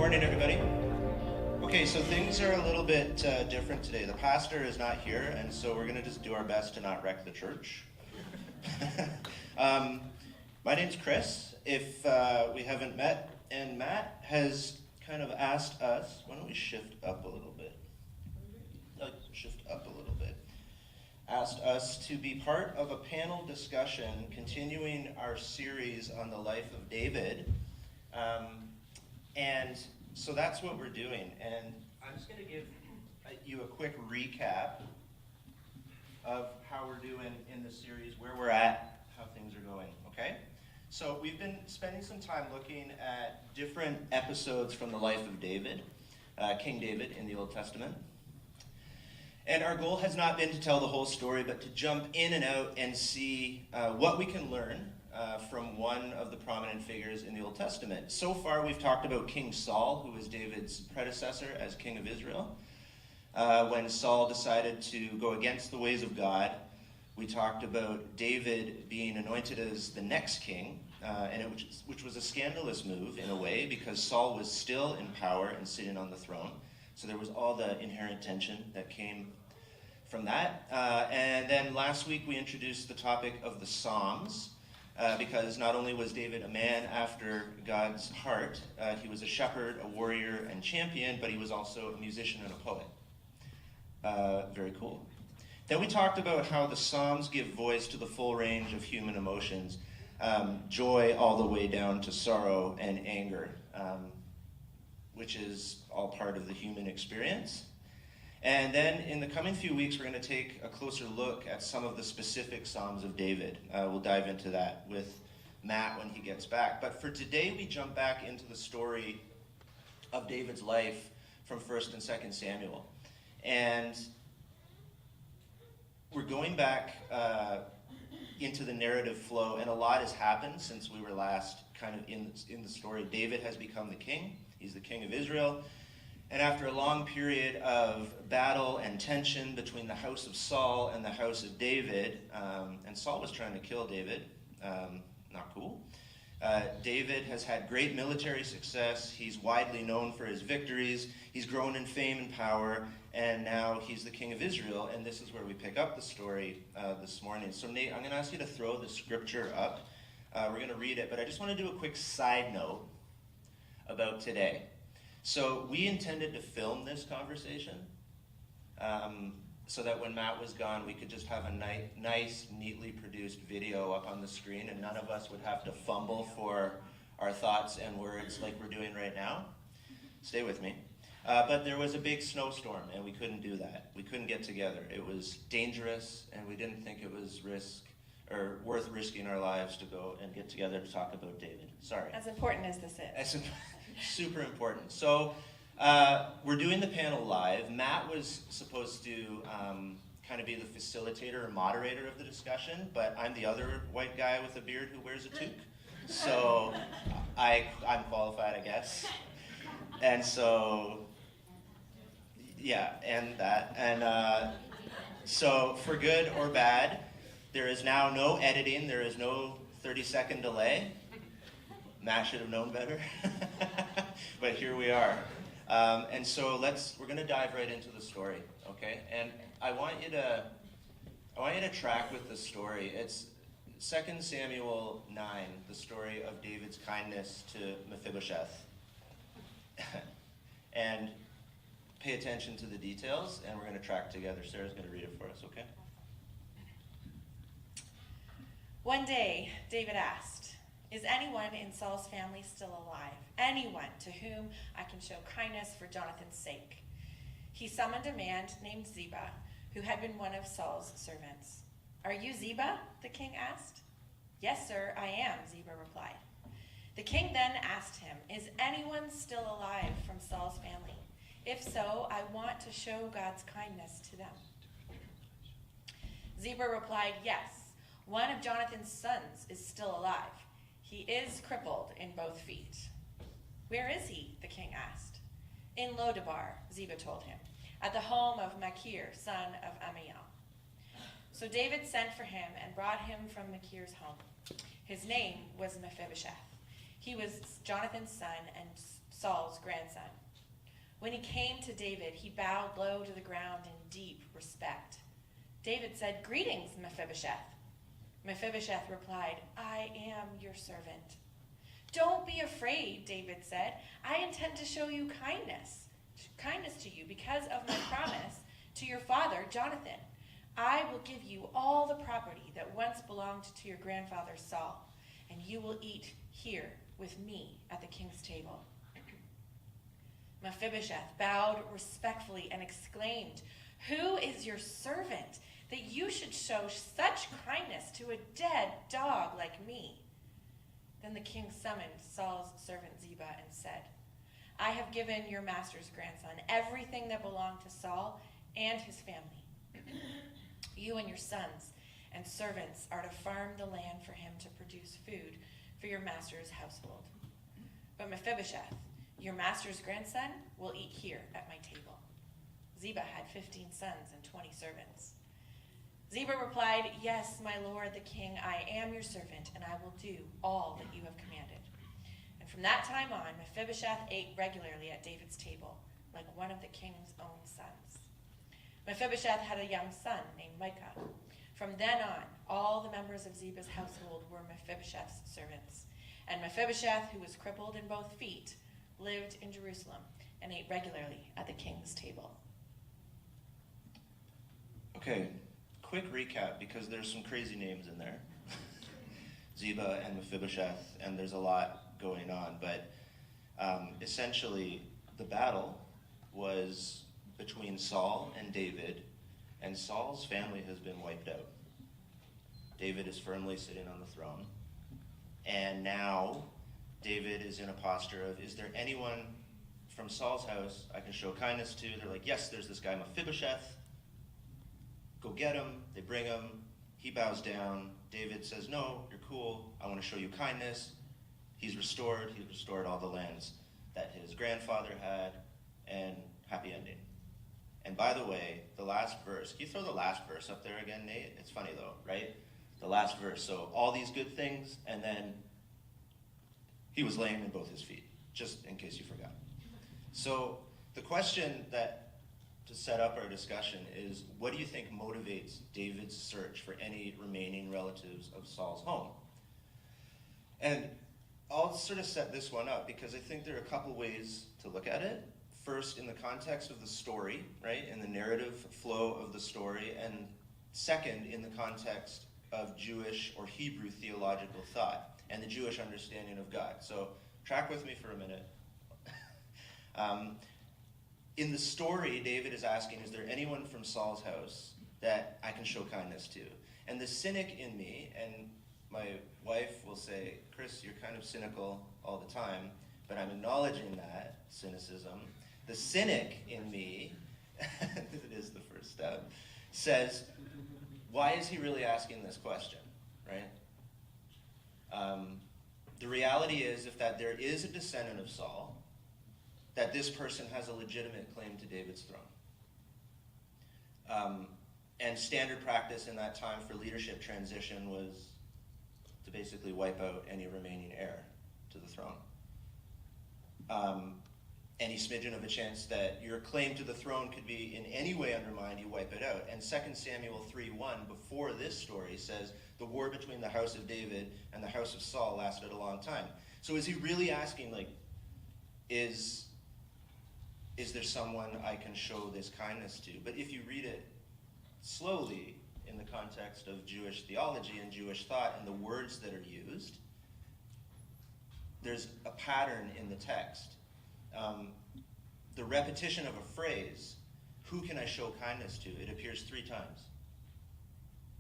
Morning, everybody. Okay, so things are a little bit different today. The pastor is not here, and so we're going to just do our best to not wreck the church. My name's Chris, if we haven't met, and Matt has kind of asked us, why don't we shift up a little bit? Asked us to be part of a panel discussion continuing our series on the life of David. And so that's what we're doing. And I'm just going to give you a quick recap of how we're doing in the series, where we're at, how things are going, okay? So we've been spending some time looking at different episodes from the life of David, King David in the Old Testament. And our goal has not been to tell the whole story, but to jump in and out and see what we can learn from one of the prominent figures in the Old Testament. So far, we've talked about King Saul, who was David's predecessor as king of Israel. When Saul decided to go against the ways of God, we talked about David being anointed as the next king, which was a scandalous move in a way, because Saul was still in power and sitting on the throne. So there was all the inherent tension that came from that. And then last week we introduced the topic of the Psalms, because not only was David a man after God's heart, he was a shepherd, a warrior, and champion, but he was also a musician and a poet. Very cool. Then we talked about how the Psalms give voice to the full range of human emotions, joy all the way down to sorrow and anger, which is all part of the human experience. And then in the coming few weeks, we're going to take a closer look at some of the specific Psalms of David. We'll dive into that with Matt when he gets back. But for today, we jump back into the story of David's life from 1st and 2nd Samuel. And we're going back into the narrative flow, and a lot has happened since we were last kind of in the story. David has become the king. He's the king of Israel. And after a long period of battle and tension between the house of Saul and the house of David, and Saul was trying to kill David, not cool. David has had great military success. He's widely known for his victories. He's grown in fame and power, and now he's the king of Israel. And this is where we pick up the story this morning. So Nate, I'm going to ask you to throw the scripture up. We're going to read it, but I just want to do a quick side note about today. So we intended to film this conversation so that when Matt was gone, we could just have a nice, neatly produced video up on the screen, and none of us would have to fumble for our thoughts and words like we're doing right now. Stay with me. But there was a big snowstorm, and we couldn't do that. We couldn't get together. It was dangerous, and we didn't think it was worth risking our lives to go and get together to talk about David. Sorry. As important as this is. Super important. So we're doing the panel live. Matt was supposed to kind of be the facilitator or moderator of the discussion, but I'm the other white guy with a beard who wears a toque. So I'm qualified, I guess. And so, yeah, and that. And so for good or bad, there is now no editing. There is no 30-second delay. Matt should have known better, but here we are. And so we're going to dive right into the story, okay? And I want you to track with the story. It's 2 Samuel 9, the story of David's kindness to Mephibosheth. And pay attention to the details, and we're going to track together. Sarah's going to read it for us, okay? One day, David asked, "Is anyone in Saul's family still alive? Anyone to whom I can show kindness for Jonathan's sake?" He summoned a man named Ziba, who had been one of Saul's servants. "Are you Ziba?" the king asked. "Yes, sir, I am," Ziba replied. The king then asked him, "Is anyone still alive from Saul's family? If so, I want to show God's kindness to them." Ziba replied, "Yes, one of Jonathan's sons is still alive. He is crippled in both feet." "Where is he?" the king asked. "In Lodabar," Ziba told him, "at the home of Machir, son of Ammiel." So David sent for him and brought him from Machir's home. His name was Mephibosheth. He was Jonathan's son and Saul's grandson. When he came to David, he bowed low to the ground in deep respect. David said, "Greetings, Mephibosheth." Mephibosheth replied, "I am your servant." "Don't be afraid," David said. "I intend to show you kindness to you because of my promise to your father, Jonathan. I will give you all the property that once belonged to your grandfather Saul, and you will eat here with me at the king's table." Mephibosheth bowed respectfully and exclaimed, "Who is your servant that you should show such kindness to a dead dog like me?" Then the king summoned Saul's servant Ziba and said, "I have given your master's grandson everything that belonged to Saul and his family. You and your sons and servants are to farm the land for him to produce food for your master's household. But Mephibosheth, your master's grandson, will eat here at my table." Ziba had 15 sons and 20 servants. Ziba replied, "Yes, my lord the king, I am your servant, and I will do all that you have commanded." And from that time on, Mephibosheth ate regularly at David's table, like one of the king's own sons. Mephibosheth had a young son named Micah. From then on, all the members of Ziba's household were Mephibosheth's servants. And Mephibosheth, who was crippled in both feet, lived in Jerusalem and ate regularly at the king's table. Okay, quick recap, because there's some crazy names in there. Ziba and Mephibosheth, and there's a lot going on. But essentially, the battle was between Saul and David, and Saul's family has been wiped out. David is firmly sitting on the throne, and now David is in a posture of, is there anyone from Saul's house I can show kindness to? They're like, yes, there's this guy Mephibosheth. Go get him. They bring him. He bows down. David says, no, you're cool. I want to show you kindness. He's restored. He's restored all the lands that his grandfather had, and happy ending. And by the way, the last verse, can you throw the last verse up there again, Nate? It's funny though, right? The last verse. So all these good things, and then he was lame in both his feet, just in case you forgot. So the question that, to set up our discussion, is what do you think motivates David's search for any remaining relatives of Saul's home? And I'll sort of set this one up because I think there are a couple ways to look at it. First, in the context of the story, right, in the narrative flow of the story, and second, in the context of Jewish or Hebrew theological thought and the Jewish understanding of God. So track with me for a minute. In the story, David is asking, is there anyone from Saul's house that I can show kindness to? And the cynic in me, and my wife will say, Chris, you're kind of cynical all the time, but I'm acknowledging that cynicism. The cynic in me, it is the first step, says, why is he really asking this question, right? The reality is, if that there is a descendant of Saul, that this person has a legitimate claim to David's throne. And standard practice in that time for leadership transition was to basically wipe out any remaining heir to the throne. Any smidgen of a chance that your claim to the throne could be in any way undermined, you wipe it out. And 2 Samuel 3:1, before this story, says the war between the house of David and the house of Saul lasted a long time. So is he really asking, like, is there someone I can show this kindness to? But if you read it slowly in the context of Jewish theology and Jewish thought and the words that are used, there's a pattern in the text. The repetition of a phrase, who can I show kindness to? It appears 3 times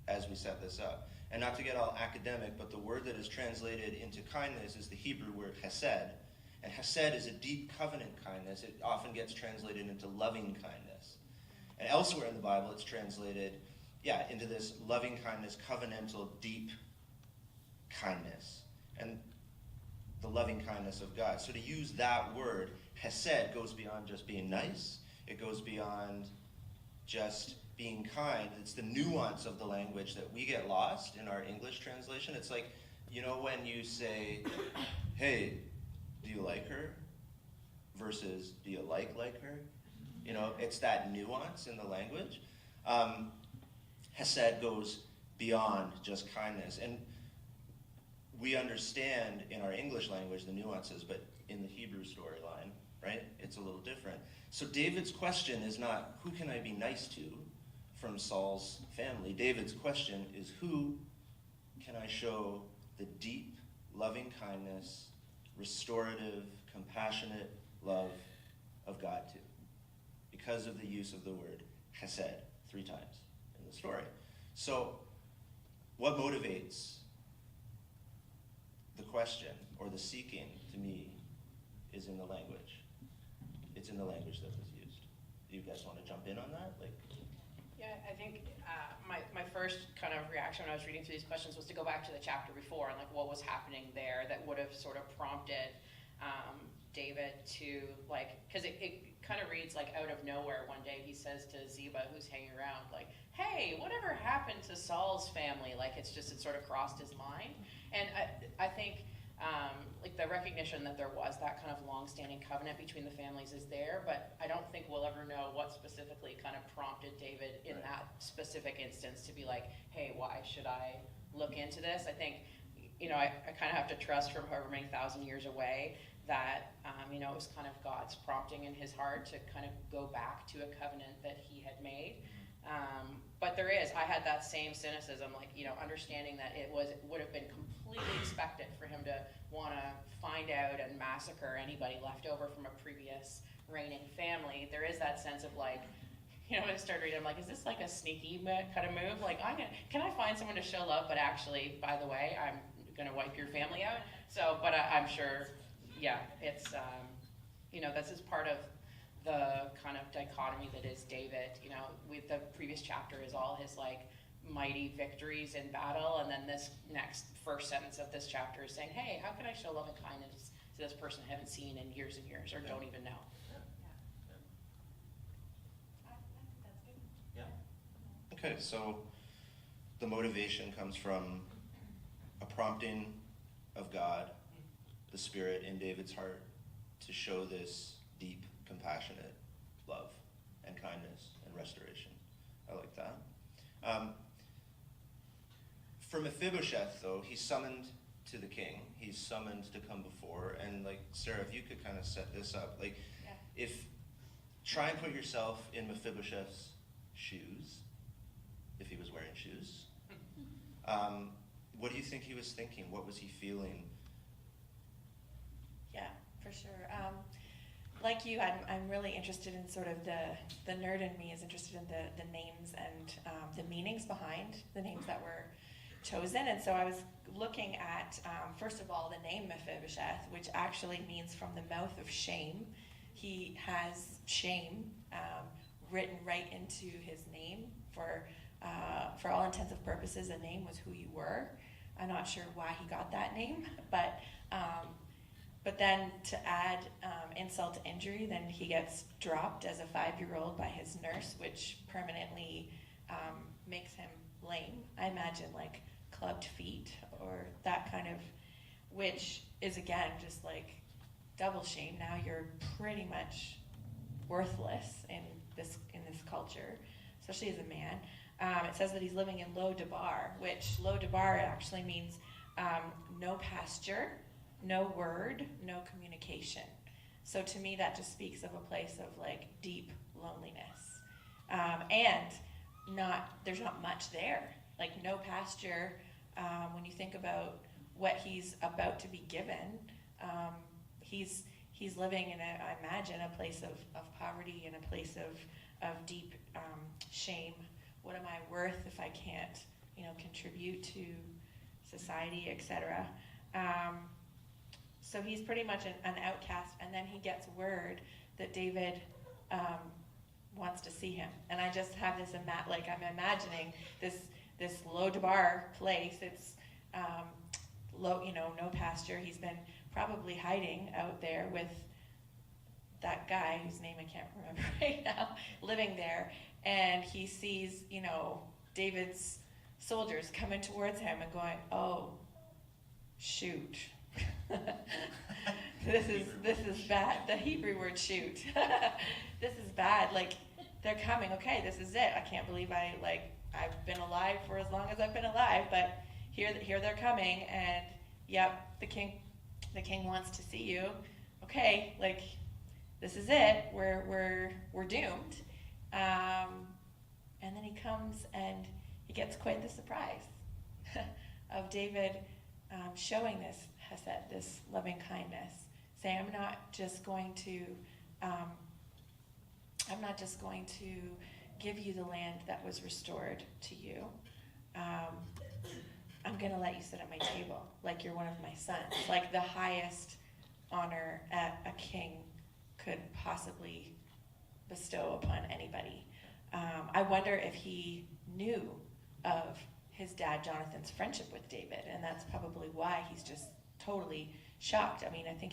as we set this up. And not to get all academic, but the word that is translated into kindness is the Hebrew word hesed. And hesed is a deep covenant kindness. It often gets translated into loving kindness. And elsewhere in the Bible, it's translated, into this loving kindness, covenantal, deep kindness. And the loving kindness of God. So to use that word, hesed, goes beyond just being nice. It goes beyond just being kind. It's the nuance of the language that we get lost in our English translation. It's like, when you say, hey, do you like her? versus do you like her? You know, it's that nuance in the language. Hesed goes beyond just kindness. And we understand in our English language the nuances, but in the Hebrew storyline, right, it's a little different. So David's question is not, who can I be nice to from Saul's family? David's question is, who can I show the deep, loving kindness, restorative, compassionate love of God to? Because of the use of the word chesed 3 times in the story. So what motivates the question or the seeking, to me, is in the language. It's in the language that was used. Do you guys want to jump in on that? Yeah, I think my first kind of reaction when I was reading through these questions was to go back to the chapter before and what was happening there that would have sort of prompted David to because it kind of reads out of nowhere one day he says to Ziba, who's hanging around, hey, whatever happened to Saul's family? It sort of crossed his mind. And I think the recognition that there was that kind of long-standing covenant between the families is there, but I don't think we'll ever know what specifically kind of prompted David in that specific instance to be hey, why should I look into this? I think, I kind of have to trust from however many thousand years away that, it was kind of God's prompting in his heart to kind of go back to a covenant that he had made. But I had that same cynicism, understanding that it would have been completely expected for him to want to find out and massacre anybody left over from a previous reigning family. There is that sense of when I started reading, I'm is this a sneaky kind of move? Can I find someone to show love, but actually, by the way, I'm going to wipe your family out? So, but I'm sure, yeah, it's, this is part of the kind of dichotomy that is David. With the previous chapter is all his mighty victories in battle, and then this next first sentence of this chapter is saying, hey, how can I show love and kindness to this person I haven't seen in years and years or don't even know? I think that's good. Yeah. Okay, so the motivation comes from a prompting of God, the Spirit in David's heart, to show this deep, compassionate love and kindness and restoration. I like that. For Mephibosheth, though, he's summoned to the king. He's summoned to come before. And Sarah, if you could kind of set this up, if try and put yourself in Mephibosheth's shoes, if he was wearing shoes. What do you think he was thinking? What was he feeling? Yeah, for sure. Like you, I'm really interested in sort of the nerd in me is interested in the names and the meanings behind the names that were chosen. And so I was looking at, first of all, the name Mephibosheth, which actually means from the mouth of shame. He has shame written right into his name. For all intents and purposes, a name was who you were. I'm not sure why he got that name, but then to add insult to injury, then he gets dropped as a 5-year-old by his nurse, which permanently makes him lame. I imagine clubbed feet or that kind of, which is again just double shame. Now you're pretty much worthless in this culture, especially as a man. It says that he's living in Lo Debar, which Lo Debar actually means no pasture, no word, no communication. So to me, that just speaks of a place of deep loneliness, and there's not much there. No pasture. When you think about what he's about to be given, he's living in I imagine a place of poverty and a place of deep shame. What am I worth if I can't, contribute to society, etc. So he's pretty much an outcast, and then he gets word that David wants to see him. And I just have this, I'm imagining this Lo Debar place. It's low, no pasture. He's been probably hiding out there with that guy whose name I can't remember right now, living there, and he sees, David's soldiers coming towards him and going, oh, shoot. this is bad. The Hebrew word shoot. This is bad. Like, they're coming. Okay, this is it. I can't believe I've been alive for as long as I've been alive, but here they're coming, and yep, the king wants to see you. Okay, like, this is it. We're doomed. And then he comes and he gets quite the surprise of David showing this hesed, this loving kindness, saying, I'm not just going to give you the land that was restored to you. I'm going to let you sit at my table like you're one of my sons, like the highest honor a king could possibly bestow upon anybody. I wonder if he knew of his dad Jonathan's friendship with David, and that's probably why he's just totally shocked. I mean, I think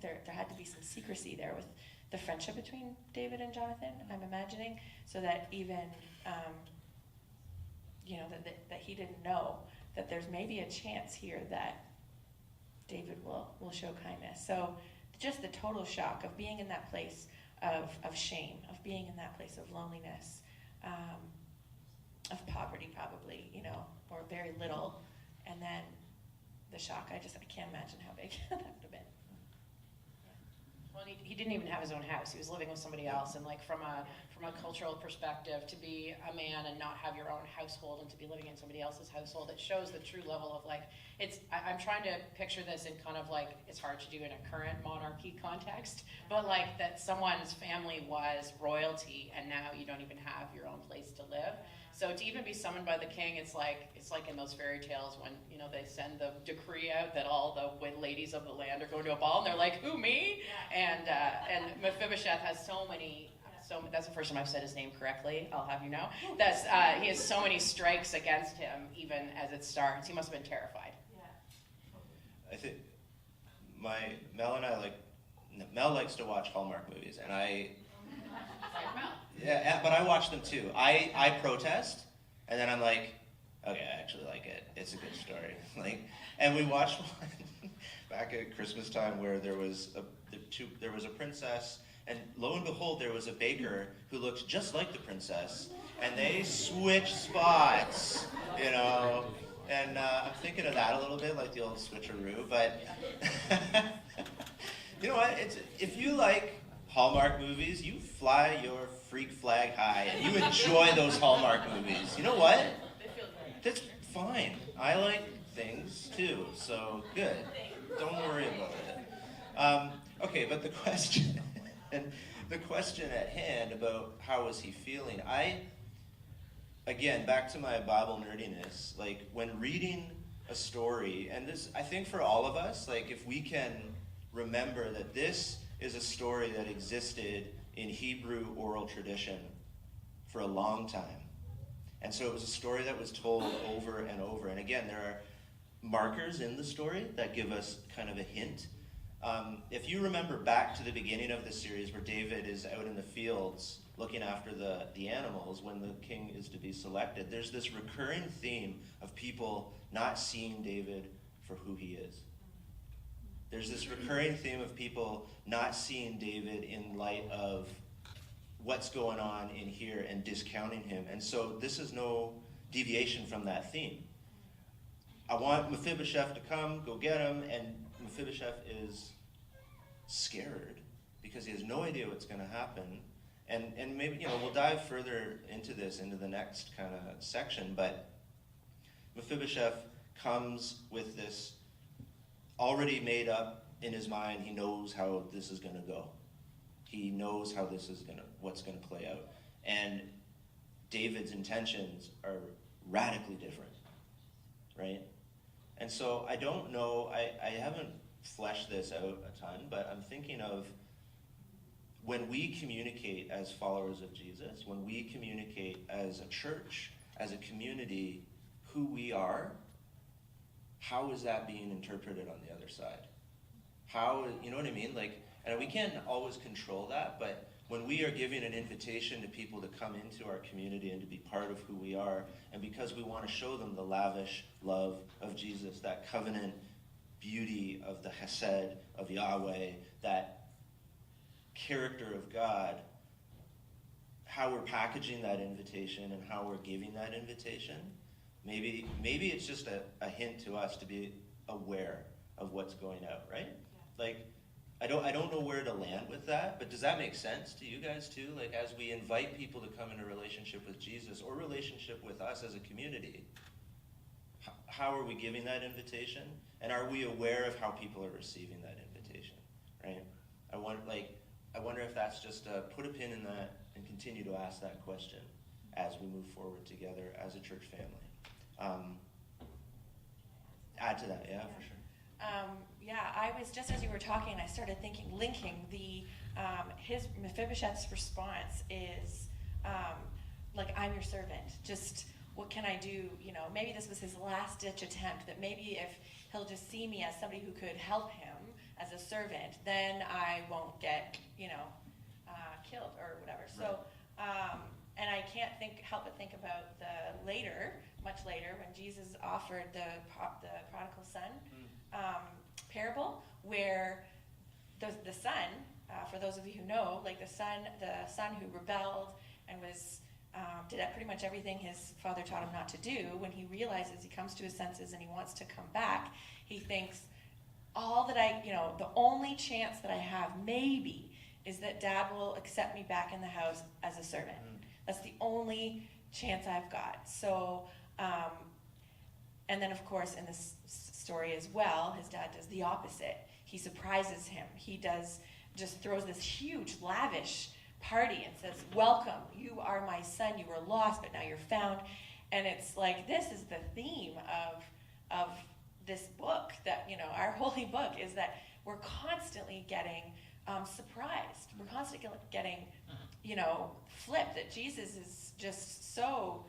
there had to be some secrecy there with the friendship between David and Jonathan, I'm imagining, so that even that he didn't know that there's maybe a chance here that David will show kindness. So just the total shock of being in that place of shame, of being in that place of loneliness, of poverty probably, or very little, and then the shock. I can't imagine how big that would have been. Well, he didn't even have his own house. He was living with somebody else, and like from a cultural perspective, to be a man and not have your own household and to be living in somebody else's household, it shows the true level of like, I'm trying to picture this in kind of like, it's hard to do in a current monarchy context, but like that someone's family was royalty and now you don't even have your own place to live. So to even be summoned by the king, it's like in those fairy tales when they send the decree out that all the ladies of the land are going to a ball, and they're like, "Who, me?" And Mephibosheth has so many. So that's the first time I've said his name correctly. I'll have you know. That's he has so many strikes against him, even as it starts. He must have been terrified. I think Mel and I Mel likes to watch Hallmark movies, and yeah, but I watch them too. I protest, and then I'm like, okay, I actually like it. It's a good story. And we watched one back at Christmas time where there was a princess, and lo and behold, there was a baker who looked just like the princess, and they switched spots, And I'm thinking of that a little bit, like the old switcheroo. But you know what? If you like Hallmark movies, you fly your freak flag high and you enjoy those Hallmark movies. You know what? That's fine. I like things too, so good. Don't worry about it. Okay, but the question at hand about how was he feeling, again, back to my Bible nerdiness, when reading a story, and this, I think for all of us, if we can remember that this is a story that existed in Hebrew oral tradition for a long time. And so it was a story that was told over and over. And again, there are markers in the story that give us kind of a hint. If you remember back to the beginning of the series where David is out in the fields looking after the animals when the king is to be selected, there's this recurring theme of people not seeing David for who he is. There's this recurring theme of people not seeing David in light of what's going on in here and discounting him. And so this is no deviation from that theme. I want Mephibosheth to come, go get him, and Mephibosheth is scared because he has no idea what's going to happen. And maybe, we'll dive further into this, into the next kind of section, but Mephibosheth comes with this already made up in his mind. He knows how this is going to go. He knows how what's going to play out. And David's intentions are radically different, right? And so I don't know, I haven't fleshed this out a ton, but I'm thinking of when we communicate as followers of Jesus, when we communicate as a church, as a community, who we are, how is that being interpreted on the other side? How, you know what I mean? And we can't always control that, but when we are giving an invitation to people to come into our community and to be part of who we are, and because we want to show them the lavish love of Jesus, that covenant beauty of the Hesed of Yahweh, that character of God, how we're packaging that invitation and how we're giving that invitation, maybe it's just a hint to us to be aware of what's going out, right? Yeah. Like, I don't know where to land with that, but does that make sense to you guys too? Like, as we invite people to come into relationship with Jesus or relationship with us as a community, how are we giving that invitation? And are we aware of how people are receiving that invitation, right? I wonder if that's just put a pin in that and continue to ask that question as we move forward together as a church family. Add to that, yeah, for sure. I was, just as you were talking, I started thinking, linking his Mephibosheth's response is, like, I'm your servant. Just, what can I do? You know, maybe this was his last ditch attempt, that maybe if he'll just see me as somebody who could help him as a servant, then I won't get, killed or whatever. Right. So, and I can't help but think about much later, when Jesus offered the prodigal son parable, where the son, for those of you who know, like the son who rebelled and did pretty much everything his father taught him not to do, when he realizes, he comes to his senses and he wants to come back, he thinks, the only chance that I have maybe is that Dad will accept me back in the house as a servant. That's the only chance I've got. So, and then of course in this story as well, his dad does the opposite. He surprises him. He just throws this huge, lavish party and says, welcome, you are my son, you were lost, but now you're found. And it's like, this is the theme of this book, that, our holy book, is that we're constantly getting surprised. We're constantly getting, flipped, that Jesus is just so,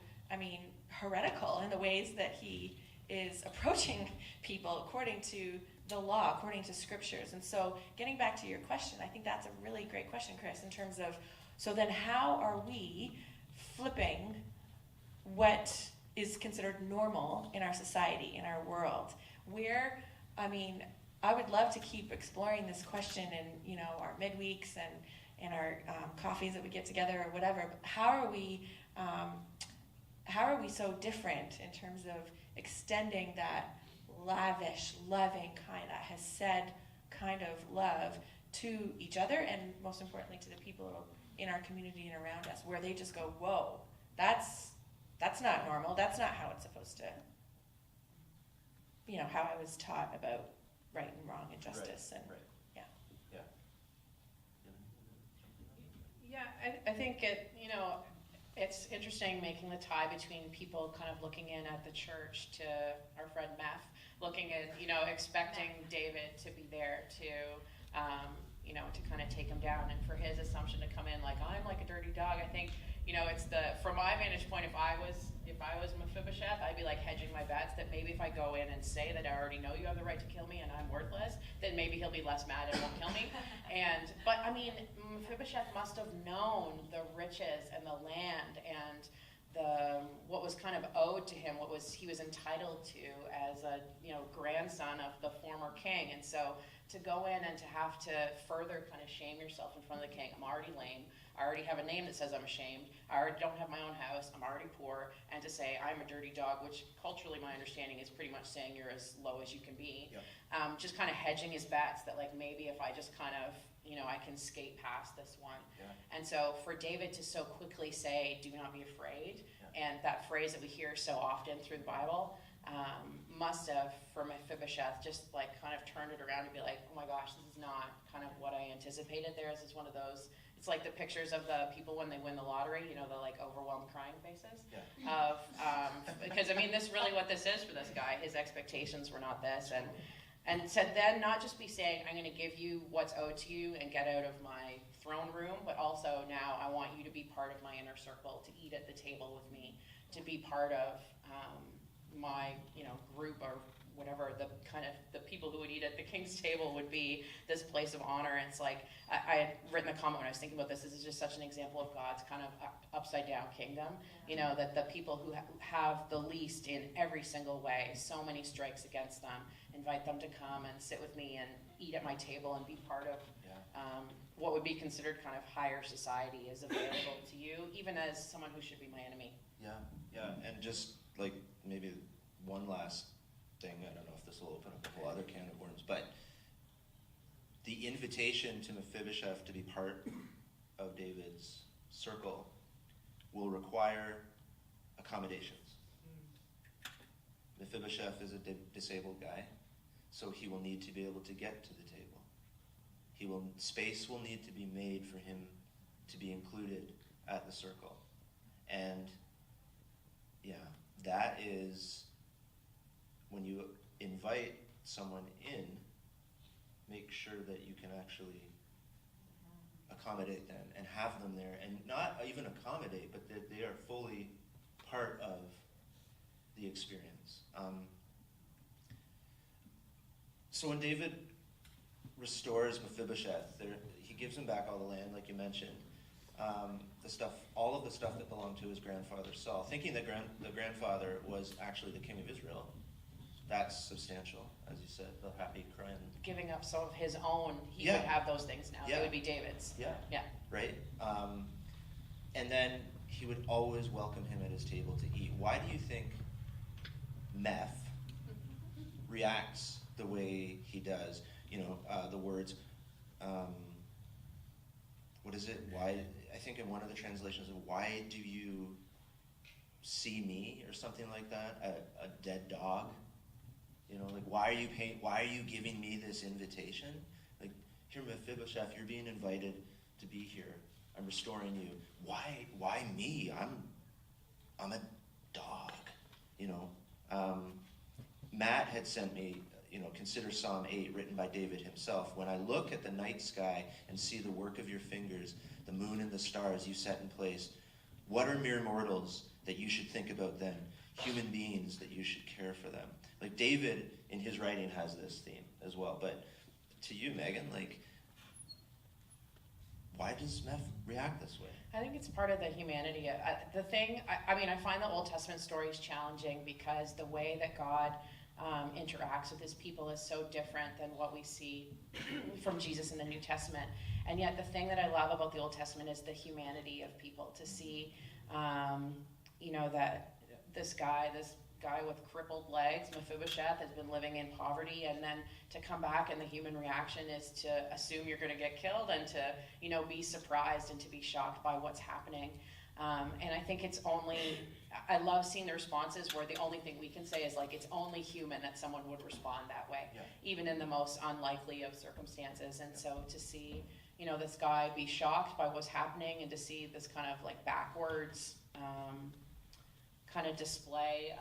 heretical in the ways that he is approaching people according to the law, according to scriptures. And so, getting back to your question, I think that's a really great question, Chris, in terms of, so then how are we flipping what is considered normal in our society, in our world? I would love to keep exploring this question in, our midweeks and in our coffees that we get together or whatever. But how are we so different in terms of extending that lavish, loving that Hesed kind of love to each other, and most importantly to the people in our community and around us, where they just go, whoa, that's not normal. That's not how it's supposed to, how I was taught about right and wrong and justice. Right. I think it's interesting making the tie between people kind of looking in at the church to our friend Meth, looking at, expecting David to be there to kind of take him down, and for his assumption to come in like, I'm like a dirty dog. I think, it's from my vantage point, if I was Mephibosheth, I'd be like hedging my bets that maybe if I go in and say that I already know you have the right to kill me and I'm worthless, then maybe he'll be less mad and won't kill me. But Mephibosheth must have known the riches and the land and what was kind of owed to him, he was entitled to as a grandson of the former king. And so to go in and to have to further kind of shame yourself in front of the king, I'm already lame, I already have a name that says I'm ashamed, I already don't have my own house, I'm already poor, and to say I'm a dirty dog, which culturally my understanding is pretty much saying you're as low as you can be. Yep. Just kind of hedging his bets that, like, maybe if I just kind of, I can skate past this one. Yeah. And so for David to so quickly say, do not be afraid, and that phrase that we hear so often through the Bible, must have, for Mephibosheth, just like kind of turned it around and be like, oh my gosh, this is not kind of what I anticipated. This is one of those, it's like the pictures of the people when they win the lottery, the like overwhelmed crying faces. Yeah. Because this really what this is for this guy, his expectations were not this. And to then not just be saying, I'm going to give you what's owed to you and get out of my throne room, but also now I want you to be part of my inner circle, to eat at the table with me, to be part of my group or whatever the kind of the people who would eat at the king's table would be this place of honor. And it's like, I had written a comment when I was thinking about this. This is just such an example of God's kind of upside down kingdom. You know, that the people who have the least in every single way, so many strikes against them, invite them to come and sit with me and eat at my table and be part of what would be considered kind of higher society is available to you, even as someone who should be my enemy. Yeah, and just like maybe one last thing, I don't know if this will open up a whole other can of worms, but the invitation to Mephibosheth to be part of David's circle will require accommodations. Mephibosheth is a disabled guy, so he will need to be able to get to the table. Space will need to be made for him to be included at the circle. And yeah, that is, when you invite someone in, make sure that you can actually accommodate them and have them there, and not even accommodate, but that they are fully part of the experience. So when David restores Mephibosheth, he gives him back all the land, like you mentioned. All of the stuff that belonged to his grandfather Saul, thinking that the grandfather was actually the king of Israel. That's substantial, as you said, the happy crying. Giving up some of his own, he would have those things now. Yeah. They would be David's. Yeah. Right? And then he would always welcome him at his table to eat. Why do you think Meph reacts the way he does? You know, the words, what is it? Why? I think in one of the translations, why do you see me, or something like that? A dead dog. You know, like, why are you giving me this invitation? Like, here, Mephibosheth, you're being invited to be here. I'm restoring you. Why me? I'm a dog. You know, Matt had sent me, consider Psalm 8, written by David himself. When I look at the night sky and see the work of your fingers, the moon and the stars you set in place, what are mere mortals that you should think about them? Human beings that you should care for them. Like, David in his writing has this theme as well. But to you, Megan, like, why does Meph react this way? I think it's part of the humanity. I find the Old Testament stories challenging because the way that God interacts with his people is so different than what we see from Jesus in the New Testament. And yet the thing that I love about the Old Testament is the humanity of people. To see, that this guy with crippled legs, Mephibosheth, has been living in poverty, and then to come back and the human reaction is to assume you're going to get killed and to, be surprised and to be shocked by what's happening. And I think I love seeing the responses where the only thing we can say is, like, it's only human that someone would respond that way, even in the most unlikely of circumstances. And so to see, this guy be shocked by what's happening, and to see this kind of like backwards kind of display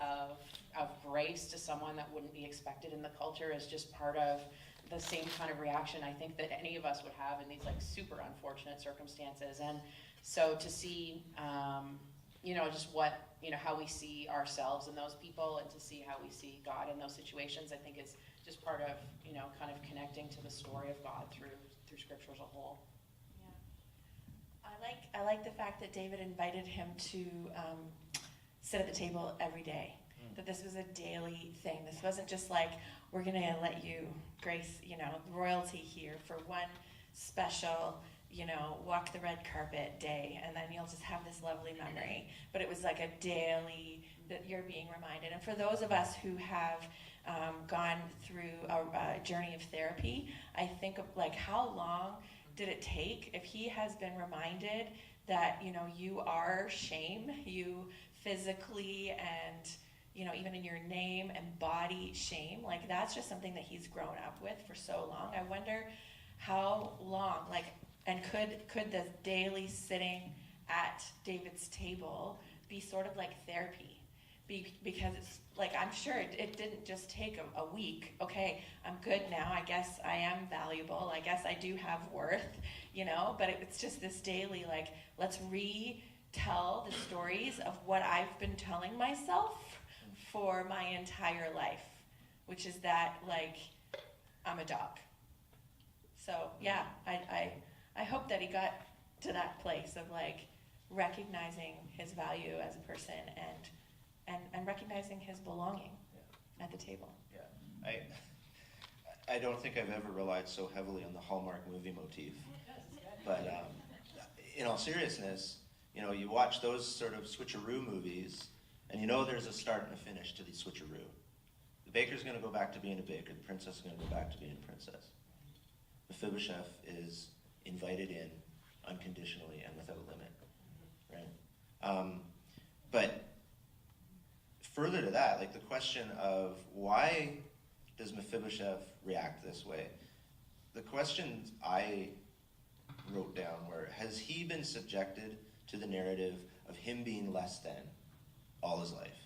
of grace to someone that wouldn't be expected in the culture is just part of the same kind of reaction I think that any of us would have in these like super unfortunate circumstances. And so to see, just what, how we see ourselves in those people, and to see how we see God in those situations, I think is just part of, kind of connecting to the story of God through Scripture as a whole. Yeah. I like the fact that David invited him to sit at the table every day. That this was a daily thing. This wasn't just like, we're going to let you grace, royalty here for one special, walk the red carpet day, and then you'll just have this lovely memory. But it was like a daily, that you're being reminded. And for those of us who have gone through a journey of therapy, I think of like, how long did it take if he has been reminded that, you are shame, you physically and, even in your name embody shame. Like, that's just something that he's grown up with for so long. I wonder how long, and could the daily sitting at David's table be sort of like therapy? Because it's like, I'm sure it didn't just take a week. Okay, I'm good now. I guess I am valuable. I guess I do have worth, but it's just this daily, like, let's retell the stories of what I've been telling myself for my entire life, which is that, like, I'm a dog. So, yeah, I hope that he got to that place of, like, recognizing his value as a person and recognizing his belonging at the table. Yeah, I don't think I've ever relied so heavily on the Hallmark movie motif. But in all seriousness, you know, you watch those sort of switcheroo movies, and you know there's a start and a finish to the switcheroo. The baker's going to go back to being a baker. The princess is going to go back to being a princess. Mephibosheth is invited in unconditionally and without limit, right? But further to that, like the question of why does Mephibosheth react this way? The questions I wrote down were, has he been subjected to the narrative of him being less than all his life?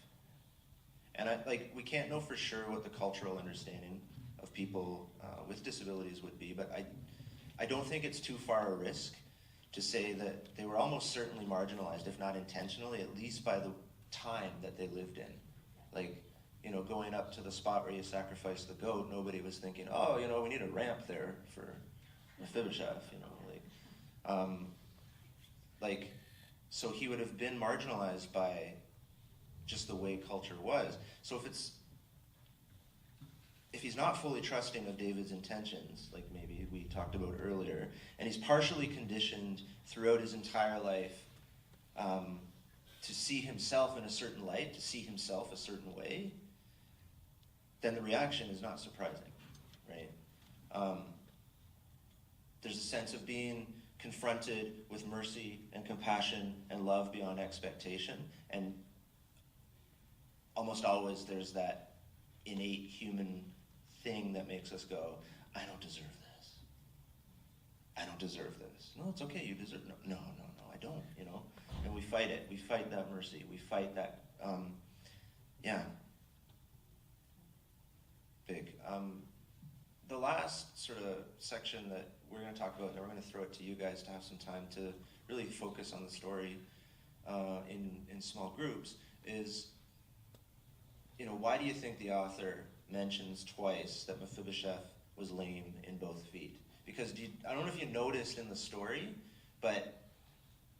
And we can't know for sure what the cultural understanding of people with disabilities would be, but I don't think it's too far a risk to say that they were almost certainly marginalized, if not intentionally, at least by the time that they lived in. Like, you know, going up to the spot where you sacrifice the goat, nobody was thinking, oh, you know, we need a ramp there for Mephibosheth, you know, so he would have been marginalized by just the way culture was. So if he's not fully trusting of David's intentions, like maybe we talked about earlier, and he's partially conditioned throughout his entire life to see himself in a certain light, to see himself a certain way, then the reaction is not surprising, right? There's a sense of being confronted with mercy and compassion and love beyond expectation, and almost always there's that innate human thing that makes us go, I don't deserve this. I don't deserve this. No, it's okay, you deserve, no, I don't, you know? And we fight it. We fight that mercy. We fight that, big. The last sort of section that we're going to talk about, and then we're going to throw it to you guys to have some time to really focus on the story in small groups, is, you know, why do you think the author mentions twice that Mephibosheth was lame in both feet? Because I don't know if you noticed in the story, but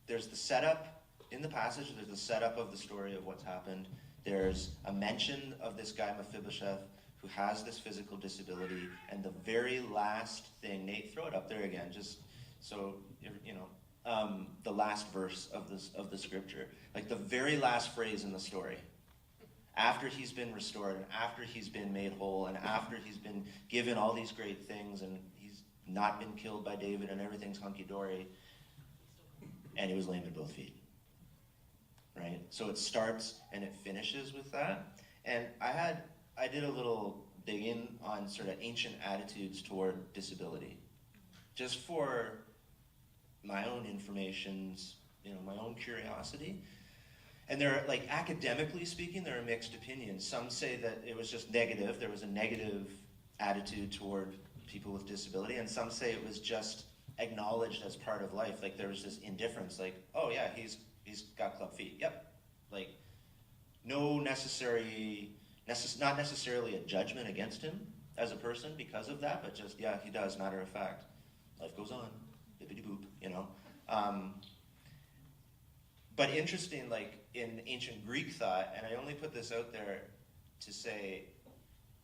there's the setup in the passage, there's the setup of the story of what's happened. There's a mention of this guy Mephibosheth who has this physical disability, and the very last thing, Nate, throw it up there again, just so, you know, the last verse of the scripture, like the very last phrase in the story, after he's been restored, and after he's been made whole, and after he's been given all these great things, and he's not been killed by David, and everything's hunky-dory, and he was lame in both feet, right? So it starts and it finishes with that. And I did a little digging on sort of ancient attitudes toward disability, just for my own information's, you know, my own curiosity. And there are, like, academically speaking, there are mixed opinions. Some say that it was just negative. There was a negative attitude toward people with disability. And some say it was just acknowledged as part of life. Like, there was this indifference, like, oh yeah, he's got club feet. Yep. Like, no not necessarily a judgment against him as a person because of that, but just, yeah, he does, matter of fact. Life goes on. Bippity boop, you know. But interesting, like, in ancient Greek thought, and I only put this out there to say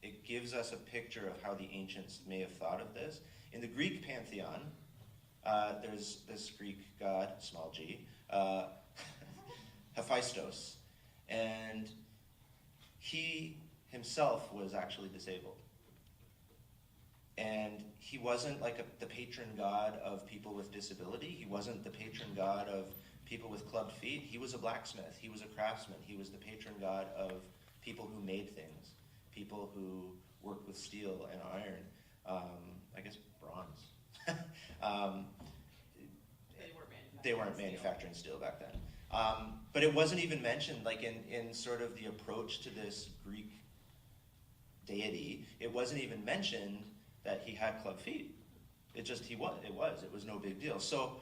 it gives us a picture of how the ancients may have thought of this. In the Greek pantheon, there's this Greek god, small g, Hephaestus, and he himself was actually disabled. And he wasn't like the patron god of people with disability. He wasn't the patron god of people with clubbed feet. He was a blacksmith. He was a craftsman. He was the patron god of people who made things, people who worked with steel and iron, I guess bronze. They weren't manufacturing steel back then. But it wasn't even mentioned, like in sort of the approach to this Greek deity, it wasn't even mentioned that he had club feet. It was no big deal. So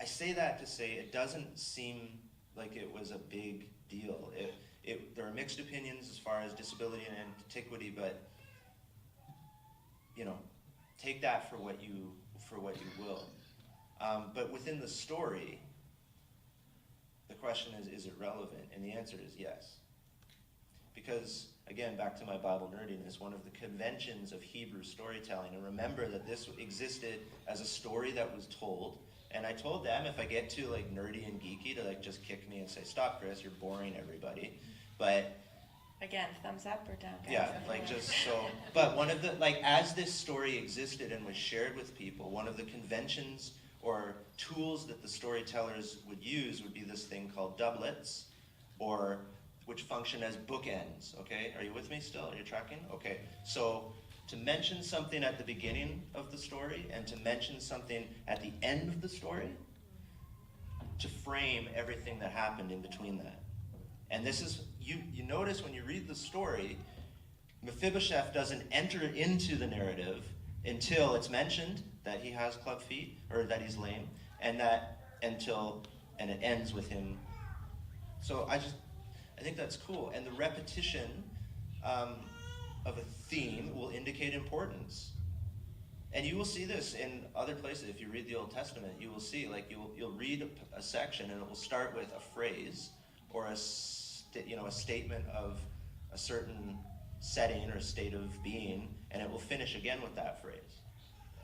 I say that to say it doesn't seem like it was a big deal. there are mixed opinions as far as disability and antiquity, but take that for what you will. But within the story, the question is it relevant? And the answer is yes. Because, again, back to my Bible nerdiness, one of the conventions of Hebrew storytelling, and remember that this existed as a story that was told, and I told them if I get too nerdy and geeky to just kick me and say, stop, Chris, you're boring everybody. But again, thumbs up or down, guys? yeah, just so. But one of the, as this story existed and was shared with people, one of the conventions or tools that the storytellers would use would be this thing called doublets, which function as bookends, okay? Are you with me still? Are you tracking? Okay, so to mention something at the beginning of the story and to mention something at the end of the story, to frame everything that happened in between that. And this is, you notice when you read the story, Mephibosheth doesn't enter into the narrative until it's mentioned that he has club feet, or that he's lame, and it ends with him. So I think that's cool. And the repetition of a theme will indicate importance. And you will see this in other places. If you read the Old Testament, you will see, you'll read a section and it will start with a phrase or a statement of a certain setting or state of being, and it will finish again with that phrase.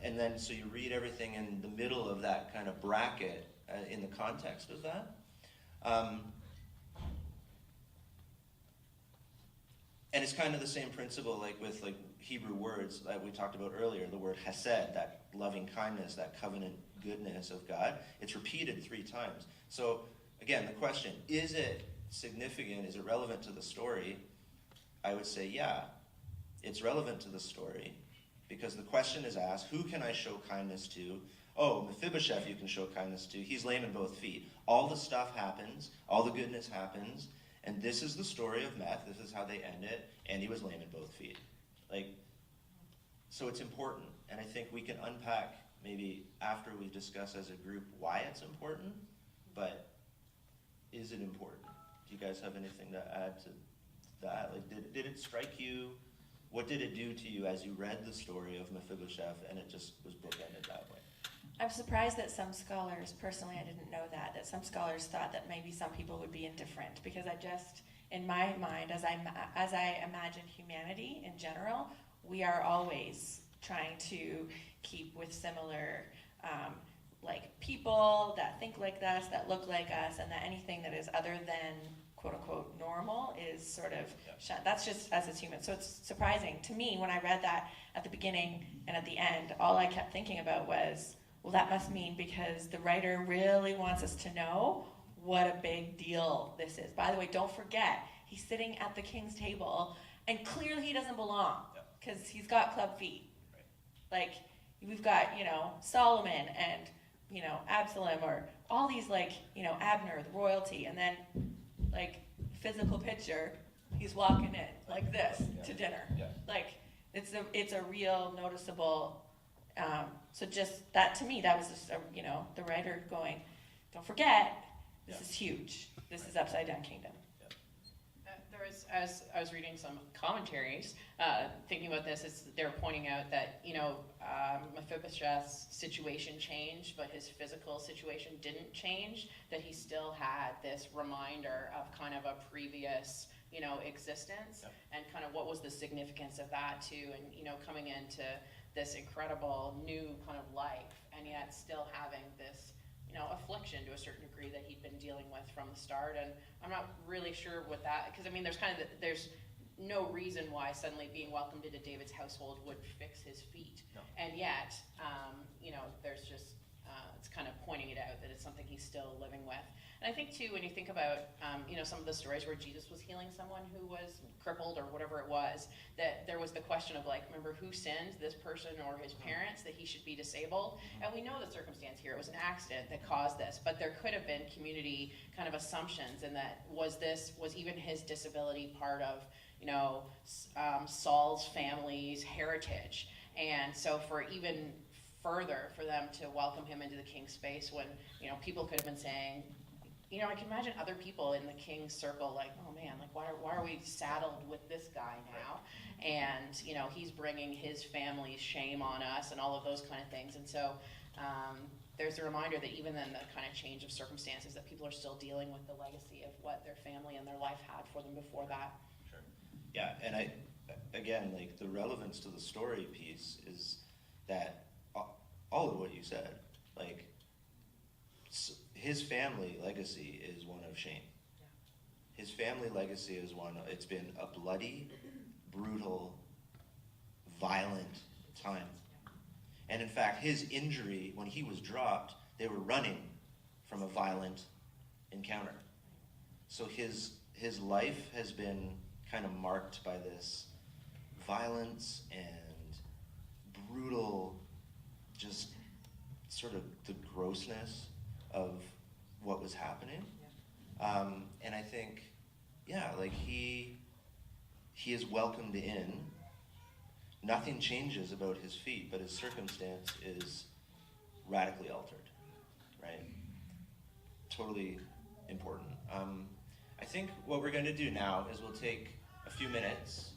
And then, so you read everything in the middle of that kind of bracket in the context of that. And it's kind of the same principle with Hebrew words that we talked about earlier, the word hesed, that loving kindness, that covenant goodness of God. It's repeated 3 times. So again, the question, is it significant? Is it relevant to the story? I would say, yeah, it's relevant to the story because the question is asked, who can I show kindness to? Oh, Mephibosheth you can show kindness to. He's lame in both feet. All the stuff happens. All the goodness happens. And this is the story of Meth. This is how they end it. And he was lame in both feet. So it's important. And I think we can unpack maybe after we discuss as a group why it's important. But is it important? Do you guys have anything to add to that? Did it strike you? What did it do to you as you read the story of Mephibosheth and it just was bookended that way? I'm surprised that some scholars, personally I didn't know that some scholars thought that maybe some people would be indifferent, because I just, in my mind, as I imagine humanity in general, we are always trying to keep with similar people that think like us, that look like us, and that anything that is other than quote-unquote normal is sort of shunned. That's just us as humans. So it's surprising to me when I read that at the beginning and at the end, all I kept thinking about was, well, that must mean because the writer really wants us to know what a big deal this is. By the way, don't forget, he's sitting at the king's table, and clearly he doesn't belong, because he's got club feet. Right. We've got, Solomon and, Absalom, or all these, Abner, the royalty, and then, physical picture, he's walking in like this to dinner. Yeah. It's a real noticeable. So just that, to me, that was just the writer going, don't forget, this is huge. This is upside down kingdom. There was, as I was reading some commentaries, thinking about this, they were pointing out that Mephibosheth's situation changed, but his physical situation didn't change. That he still had this reminder of kind of a previous existence, and kind of what was the significance of that too, and coming into this incredible new kind of life, and yet still having this affliction to a certain degree that he'd been dealing with from the start. And I'm not really sure what that, because there's no reason why suddenly being welcomed into David's household would fix his feet. No. And yet, there's just, it's kind of pointing it out that it's something he's still living with. And I think too, when you think about, some of the stories where Jesus was healing someone who was crippled or whatever it was, that there was the question of remember who sinned, this person or his parents, that he should be disabled. And we know the circumstance here, it was an accident that caused this, but there could have been community kind of assumptions, and that was even his disability part of, Saul's family's heritage. And so for even further for them to welcome him into the king's space when, people could have been saying, you know, I can imagine other people in the King's circle like, oh man, like why are we saddled with this guy now? And, you know, he's bringing his family's shame on us and all of those kind of things. And so there's a reminder that even in the kind of change of circumstances, that people are still dealing with the legacy of what their family and their life had for them before that. Sure. Yeah, and again, like the relevance to the story piece is that all of what you said, like his family legacy is one of shame. Yeah. His family legacy is it's been a bloody, brutal, violent time. And in fact, his injury, when he was dropped, they were running from a violent encounter. So his life has been kind of marked by this violence and brutal, just sort of the grossness of what was happening. And I think, yeah, like he is welcomed in. Nothing changes about his feet, but his circumstance is radically altered, right? Totally important. I think what we're going to do now is we'll take a few minutes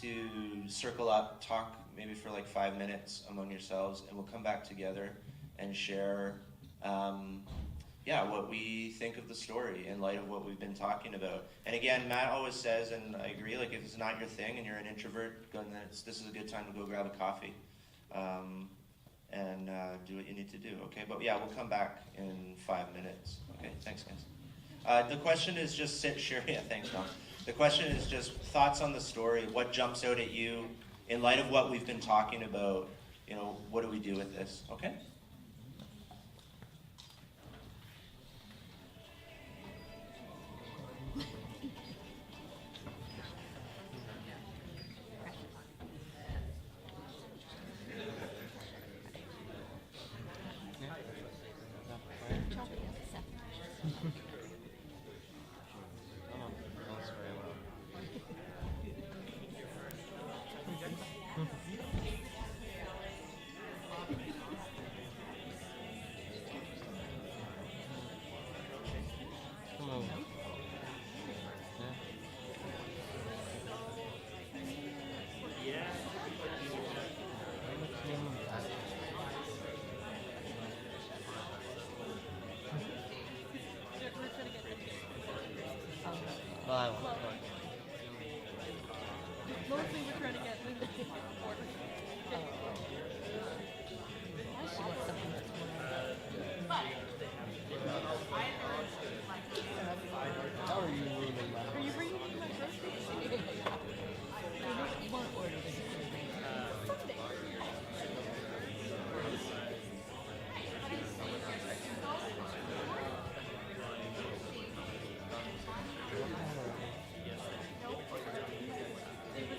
to circle up, talk maybe for like 5 minutes among yourselves, and we'll come back together and share what we think of the story in light of what we've been talking about. And again, Matt always says, and I agree, like if it's not your thing and you're an introvert, this is a good time to go grab a coffee and do what you need to do, okay? But yeah, we'll come back in 5 minutes. Okay, thanks guys. The question is just share, yeah, thanks Don. The question is just thoughts on the story, what jumps out at you in light of what we've been talking about, you know, what do we do with this, okay? Mostly we're trying to get Linda order. How are you leaving, man? Are you bringing me my groceries? You want to order this? Sunday.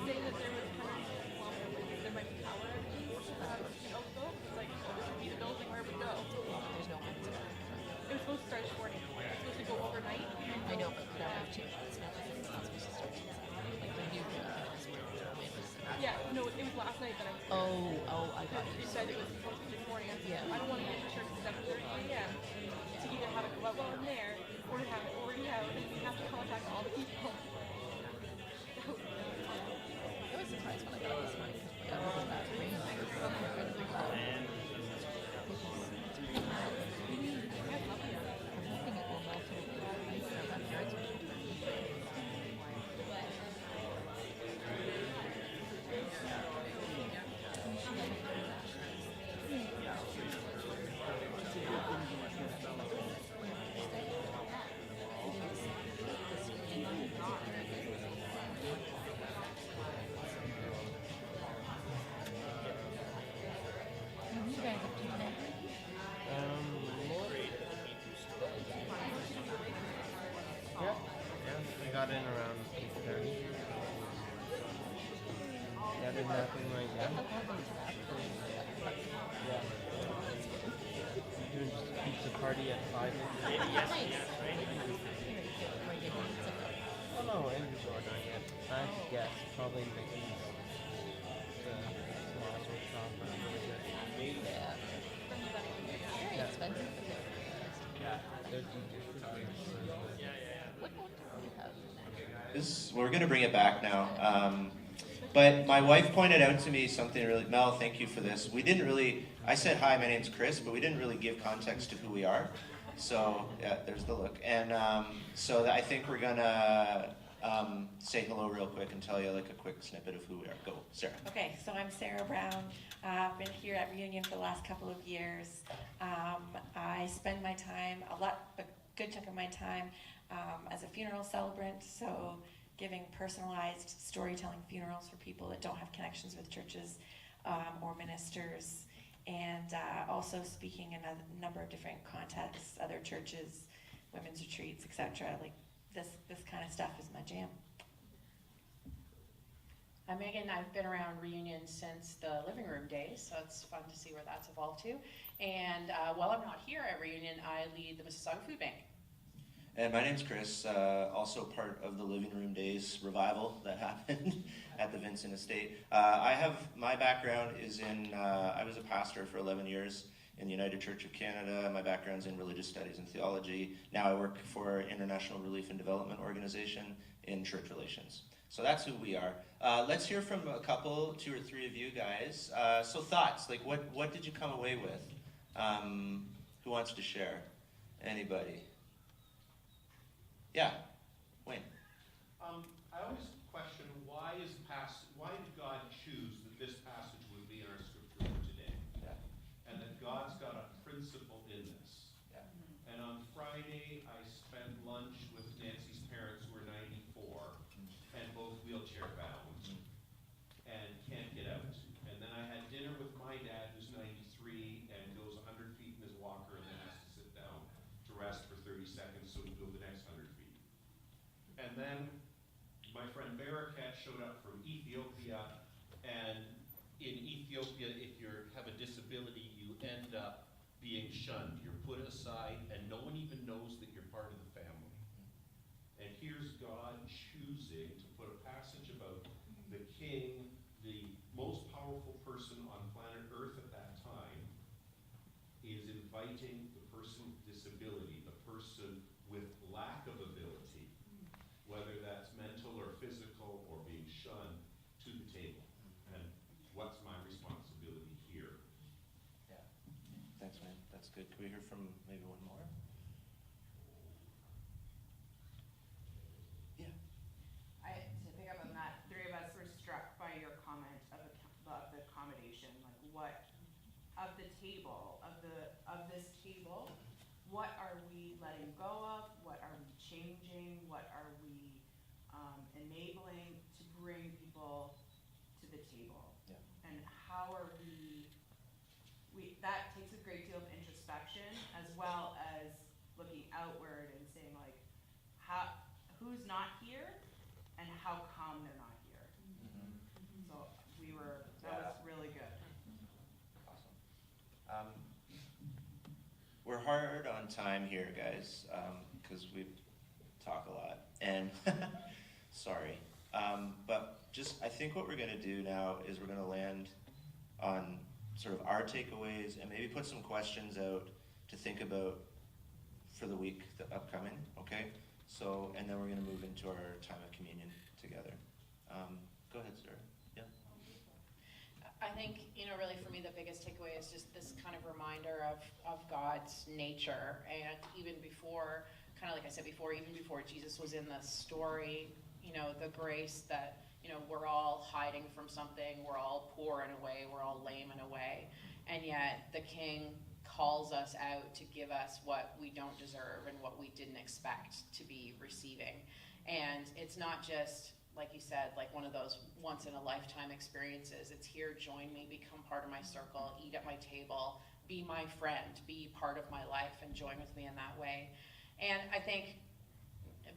They were saying that there was kind of there might be power outages in Oakville. It's like, oh, this would be the building where it would go. There's no answer. It was supposed to start this morning. It was supposed to go overnight. I know, but now I have two. It's not like it's not supposed to start till like the new Yeah, no, it was last night that I. I got You you. said it was supposed to be this morning. I said, Yeah. I don't want to make sure it's 7:30 a.m. to either have it go out while I'm there or to have it already out and we have to contact all the people. I was surprised when I got it this morning. Yeah, it was not raining. Incredibly loud. I'm hoping it will melt over the ice in our backyards. You guys up to today? Yeah, I got in around 8:30. Yeah, did nothing like that. Yeah. Doing just a pizza party at 5. Oh no, Andrew's ordering it. I guess probably Mickey's. The Mazel shop or Yeah. Very expensive, but they're yeah, they're delicious. We're going to bring it back now. But my wife pointed out to me something really, Mel, thank you for this. We didn't really, I said, hi, my name's Chris, but we didn't really give context to who we are. So, yeah, there's the look. And so I think we're going to say hello real quick and tell you like a quick snippet of who we are. Go, Sarah. Okay, so I'm Sarah Brown. I've been here at Reunion for the last couple of years. I spend my time, a good chunk of my time, as a funeral celebrant, so giving personalized storytelling funerals for people that don't have connections with churches or ministers, and also speaking in a number of different contexts, other churches, women's retreats, etc. Like this kind of stuff is my jam. I'm Megan. I've been around Reunion since the living room days, so it's fun to see where that's evolved to. And while I'm not here at Reunion, I lead the Mississauga Food Bank. And my name's Chris, also part of the Living Room Days revival that happened at the Vincent Estate. My background is in, I was a pastor for 11 years in the United Church of Canada. My background's in religious studies and theology. Now I work for International Relief and Development Organization in church relations. So that's who we are. Let's hear from a couple, 2 or 3 of you guys. So thoughts, like what did you come away with? Who wants to share? Anybody? Yeah, Wayne. I always question why did God choose that this passage would be in our scripture for today? Yeah. And that God's got a principle in this. Yeah. And on Friday, I spent lunch with Nancy's parents who are 94 and both wheelchair bound and can't get out. And then I had dinner with my dad who's 93 and goes 100 feet in his walker and then has to sit down to rest for 30 seconds so he can go the next 100 feet. And then my friend Barakat showed up from Ethiopia, and in Ethiopia, if you have a disability, you end up being shunned. You're put aside, and no one even knows that you're part of the family. And here's God choosing to put a passage about the king, the most powerful person on planet Earth at that time, is inviting the person with disability, the person with lack of ability, whether that's mental or physical or being shunned, to the table. And what's my responsibility here? Yeah. Thanks, man. That's good. Can we hear from maybe one more? Yeah. To pick up on that, 3 of us were struck by your comment of the accommodation. Like, what of the table, of this table, what are we letting go of? What are we changing? What are we enabling to bring people to the table? Yeah. And how are we that takes a great deal of introspection as well as looking outward and saying like, who's not here and how come they're not here. Mm-hmm. So that was really good. Awesome. We're hard on time here, guys, because we talk a lot. And sorry. But I think what we're going to do now is we're going to land on sort of our takeaways and maybe put some questions out to think about for the week upcoming, okay? So, and then we're going to move into our time of communion together. Go ahead, Sarah. Yeah. I think, really for me, the biggest takeaway is just this kind of reminder of God's nature. And even before, kind of like I said before, even before Jesus was in the story, the grace that, we're all hiding from something, we're all poor in a way, we're all lame in a way. And yet the King calls us out to give us what we don't deserve and what we didn't expect to be receiving. And it's not just, like you said, like one of those once in a lifetime experiences. It's here, join me, become part of my circle, eat at my table, be my friend, be part of my life, and join with me in that way. And I think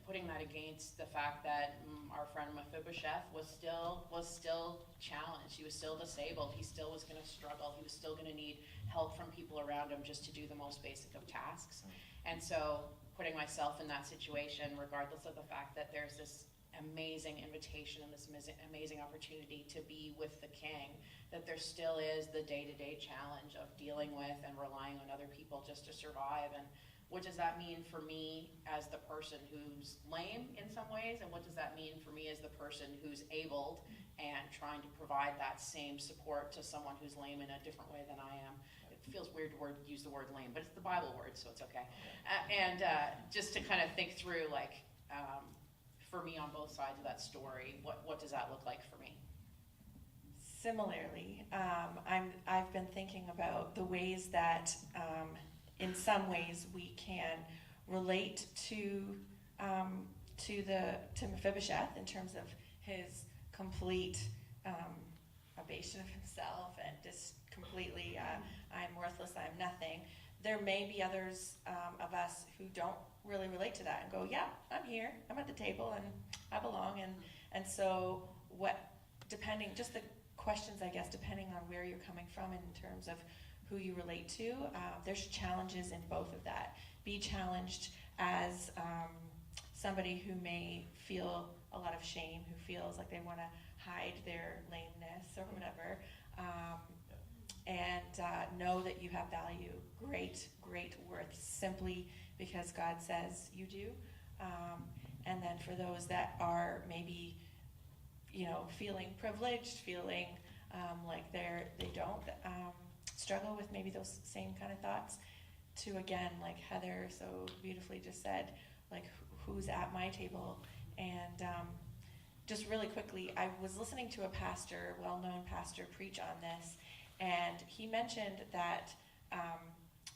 putting that against the fact that our friend Mephibosheth was still challenged. He was still disabled. He still was going to struggle. He was still going to need help from people around him just to do the most basic of tasks. And so putting myself in that situation, regardless of the fact that there's this amazing invitation and this amazing opportunity to be with the King, that there still is the day-to-day challenge of dealing with and relying on other people just to survive. And what does that mean for me as the person who's lame in some ways, and what does that mean for me as the person who's abled and trying to provide that same support to someone who's lame in a different way than I am. It feels weird to use the word lame, but it's the Bible word, so it's okay. Just to kind of think through, like, for me on both sides of that story, what does that look like for me? Similarly, I've been thinking about the ways that, in some ways, we can relate to Mephibosheth in terms of his complete abasing of himself and just completely, I'm worthless, I'm nothing. There may be others of us who don't really relate to that and go, yeah, I'm here, I'm at the table, and I belong. And so depending, just the questions, I guess, depending on where you're coming from in terms of who you relate to, there's challenges in both of that. Be challenged as somebody who may feel a lot of shame, who feels like they want to hide their lameness or whatever, and know that you have value, great worth, simply because God says you do. And then for those that are maybe, feeling privileged, feeling like they don't struggle with maybe those same kind of thoughts, to, again, like Heather so beautifully just said, like, who's at my table? And just really quickly, I was listening to a pastor, well-known pastor, preach on this, and he mentioned that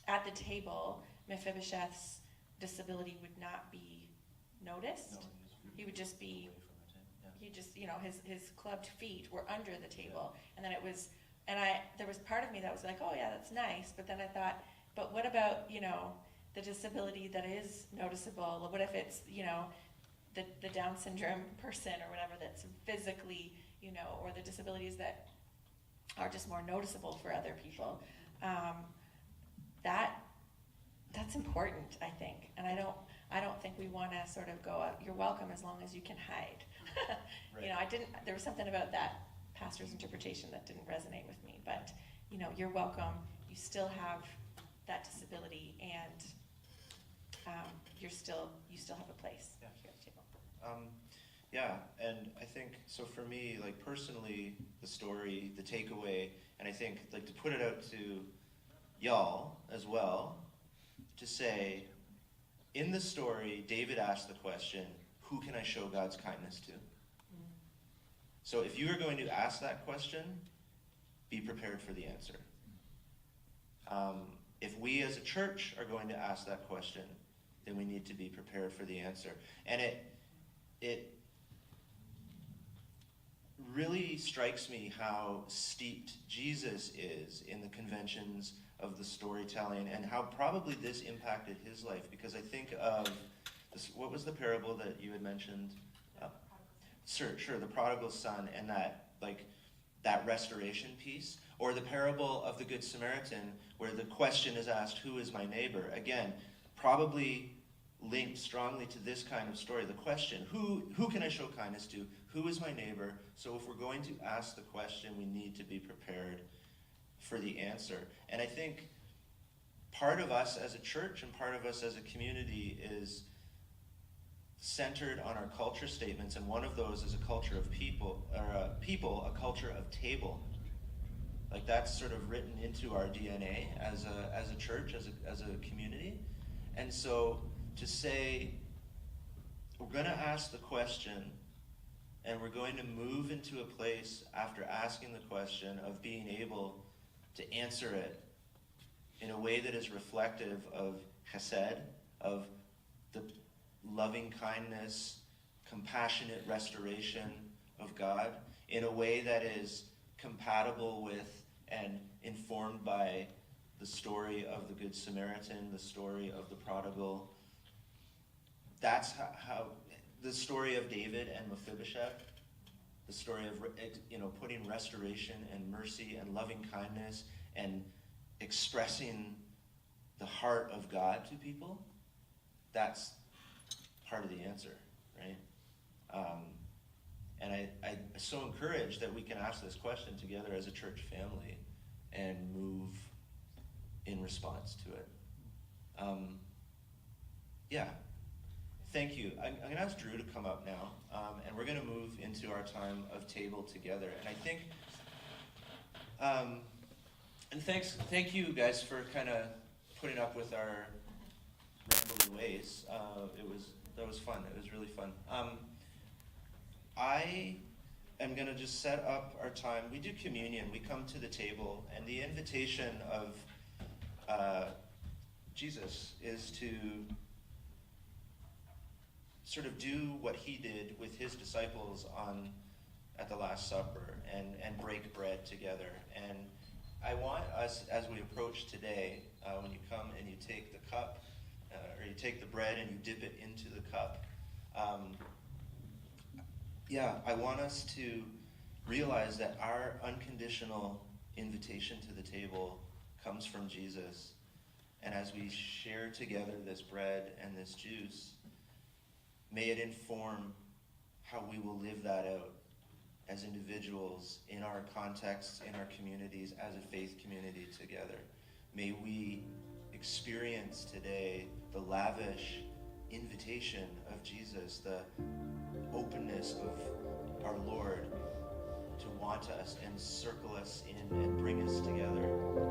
at the table, Mephibosheth's disability would not be noticed. He would just be, he just, his clubbed feet were under the table, and then there was part of me that was like, oh yeah, that's nice, but then I thought, but what about, the disability that is noticeable? What if it's, the Down syndrome person or whatever that's physically, or the disabilities that are just more noticeable for other people? That's important, I think, and I don't think we want to sort of go, you're welcome as long as you can hide. Right. There was something about that pastor's interpretation that didn't resonate with me, but, you're welcome. You still have that disability, and you still have a place here at the table. Yeah, and I think, so for me, like, personally, the story, the takeaway, and I think, like, to put it out to y'all as well, to say, in the story, David asked the question, who can I show God's kindness to? So if you are going to ask that question, be prepared for the answer. If we as a church are going to ask that question, then we need to be prepared for the answer. And it really strikes me how steeped Jesus is in the conventions of the storytelling, and how probably this impacted his life, because I think of this, what was the parable that you had mentioned? Sure, the prodigal son, and that restoration piece, or the parable of the Good Samaritan, where the question is asked, who is my neighbor? Again, probably linked strongly to this kind of story. The question, who can I show kindness to? Who is my neighbor? So if we're going to ask the question, we need to be prepared for the answer. And I think part of us as a church and part of us as a community is centered on our culture statements, and one of those is a culture of people, or a culture of table. Like, that's sort of written into our DNA as a church, as a community. And so to say, we're going to ask the question, and we're going to move into a place after asking the question of being able to answer it in a way that is reflective of chesed, of the loving kindness, compassionate restoration of God, in a way that is compatible with and informed by the story of the Good Samaritan, the story of the prodigal. That's how the story of David and Mephibosheth, the story of putting restoration and mercy and loving kindness and expressing the heart of God to people, that's part of the answer, right? And I'm so encouraged that we can ask this question together as a church family and move in response to it. Yeah. Thank you. I'm going to ask Drew to come up now, and we're going to move into our time of table together. And I think, and thank you guys for kind of putting up with our rambly ways. That was fun. It was really fun. I am going to just set up our time. We do communion. We come to the table, and the invitation of Jesus is to sort of do what he did with his disciples at the Last Supper and break bread together. And I want us, as we approach today, when you come and you take the cup, or you take the bread and you dip it into the cup, I want us to realize that our unconditional invitation to the table comes from Jesus. And as we share together this bread and this juice, may it inform how we will live that out as individuals, in our contexts, in our communities, as a faith community together. May we experience today the lavish invitation of Jesus, the openness of our Lord to want us and circle us in and bring us together.